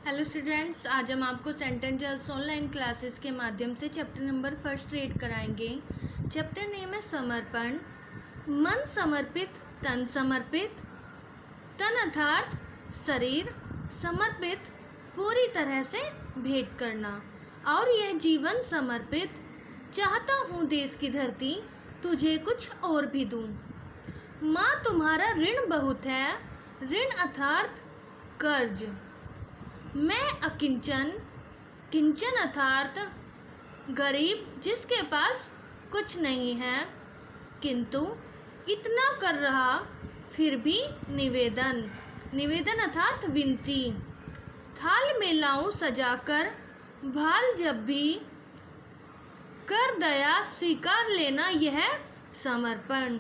Hello students, आज हम आपको सेंटेंस ऑनलाइन क्लासेस के माध्यम से चैप्टर नंबर फर्स्ट रीड कराएंगे। चैप्टर नेम है समर्पण। मन समर्पित, तन समर्पित। तन अर्थात शरीर, समर्पित पूरी तरह से भेंट करना। और यह जीवन समर्पित, चाहता हूँ देश की धरती तुझे कुछ और भी दूँ। माँ तुम्हारा ऋण बहुत है, ऋण अर्थात कर्ज। मैं अकिंचन, किंचन अर्थात गरीब जिसके पास कुछ नहीं है, किंतु इतना कर रहा फिर भी निवेदन, निवेदन अर्थात विनती। थाल में लाऊं सजाकर भाल जब भी, कर दया स्वीकार लेना यह समर्पण।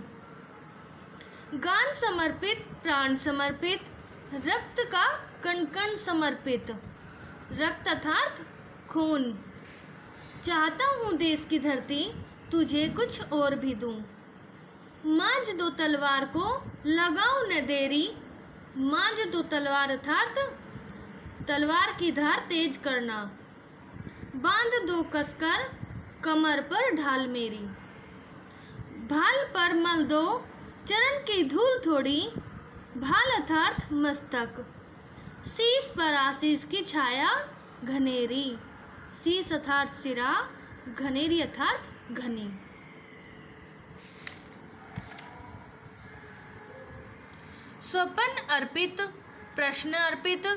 गान समर्पित, प्राण समर्पित, रक्त का कण कण समर्पित। रक्त अर्थात खून। चाहता हूँ देश की धरती तुझे कुछ और भी दूँ। मांझ दो तलवार को लगाओ न देरी, मांझ दो तलवार अर्थात तलवार की धार तेज करना। बांध दो कसकर कमर पर ढाल मेरी, भाल पर मल दो चरण की धूल थोड़ी। भाल अर्थात मस्तक। शीश पर आशीष की छाया घनेरी, शीश अर्थात सिरा, घनेरी अर्थात घनी। स्वप्न अर्पित, प्रश्न अर्पित।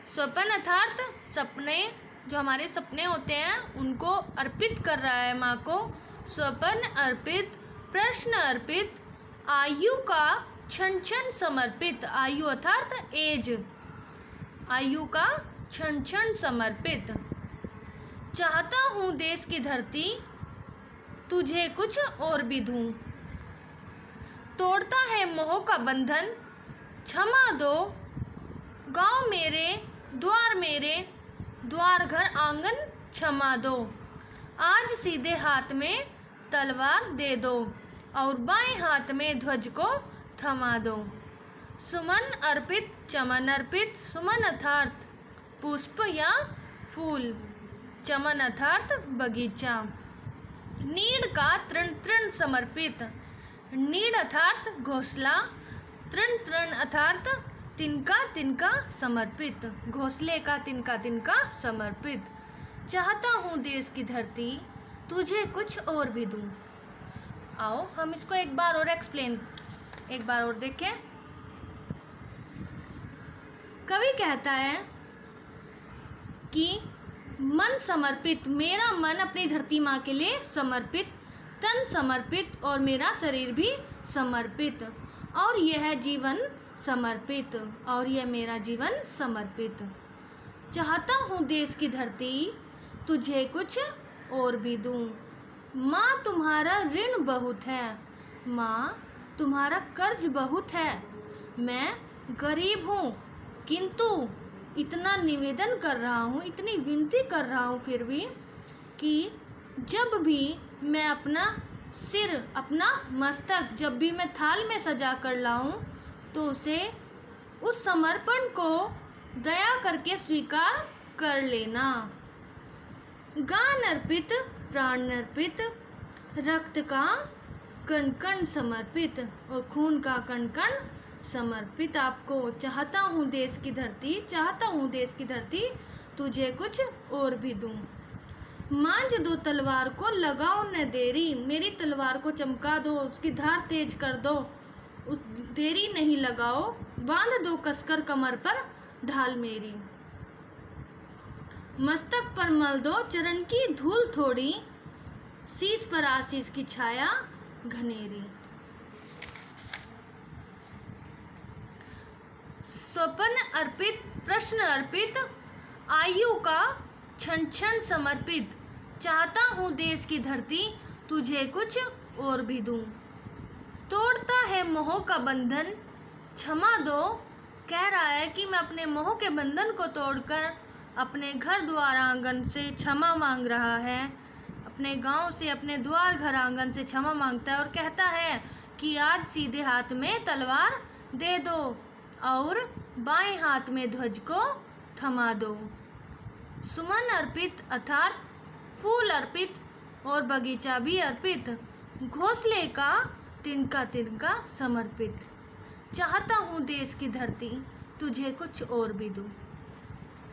स्वप्न अर्थात सपने, जो हमारे सपने होते हैं उनको अर्पित कर रहा है माँ को। स्वप्न अर्पित, प्रश्न अर्पित। आयु का क्षण क्षण समर्पित, आयु अर्थात एज, आयु का क्षण क्षण समर्पित। चाहता हूँ देश की धरती तुझे कुछ और भी दूँ। तोड़ता है मोह का बंधन क्षमा दो, गाँव मेरे द्वार घर आंगन क्षमा दो। आज सीधे हाथ में तलवार दे दो और बाएं हाथ में ध्वज को थमा दो। सुमन अर्पित, चमन अर्पित। सुमन अर्थात पुष्प या फूल, चमन अर्थात बगीचा। नीड़ का तृण तृण समर्पित, नीड़ अर्थात घोंसला, तृण तृण अर्थात तिनका तिनका समर्पित, घोंसले का तिनका तिनका समर्पित। चाहता हूँ देश की धरती तुझे कुछ और भी दूँ। आओ हम इसको एक बार और देखें। कवि कहता है कि मन समर्पित, मेरा मन अपनी धरती माँ के लिए समर्पित, तन समर्पित और मेरा शरीर भी समर्पित, और यह जीवन समर्पित, और यह मेरा जीवन समर्पित। चाहता हूँ देश की धरती तुझे कुछ और भी दूँ। माँ तुम्हारा ऋण बहुत है, माँ तुम्हारा कर्ज बहुत है। मैं गरीब हूँ किंतु इतना निवेदन कर रहा हूँ, इतनी विनती कर रहा हूँ फिर भी, कि जब भी मैं अपना सिर, अपना मस्तक जब भी मैं थाल में सजा कर लाऊं तो उस समर्पण को दया करके स्वीकार कर लेना। गान अर्पित, प्राण अर्पित, रक्त का कण कण समर्पित और खून का कण कण समर्पित आपको। चाहता हूँ देश की धरती, चाहता हूँ देश की धरती तुझे कुछ और भी दूँ। मांझ दो तलवार को लगाओ न देरी, मेरी तलवार को चमका दो, उसकी धार तेज कर दो, उस देरी नहीं लगाओ। बांध दो कसकर कमर पर ढाल मेरी, मस्तक पर मल दो चरण की धूल थोड़ी। शीश पर आशीष की छाया घनेरी। स्वप्न अर्पित, प्रश्न अर्पित। आयु का क्षण क्षण समर्पित, चाहता हूँ देश की धरती तुझे कुछ और भी दूँ। तोड़ता है मोह का बंधन क्षमा दो, कह रहा है कि मैं अपने मोह के बंधन को तोड़कर अपने घर द्वार आंगन से क्षमा मांग रहा है, अपने गांव से, अपने द्वार घर आंगन से क्षमा मांगता है और कहता है कि आज सीधे हाथ में तलवार दे दो और बाएं हाथ में ध्वज को थमा दो। सुमन अर्पित अर्थात फूल अर्पित और बगीचा भी अर्पित, घोंसले का तिनका तिनका समर्पित। चाहता हूँ देश की धरती तुझे कुछ और भी दूँ।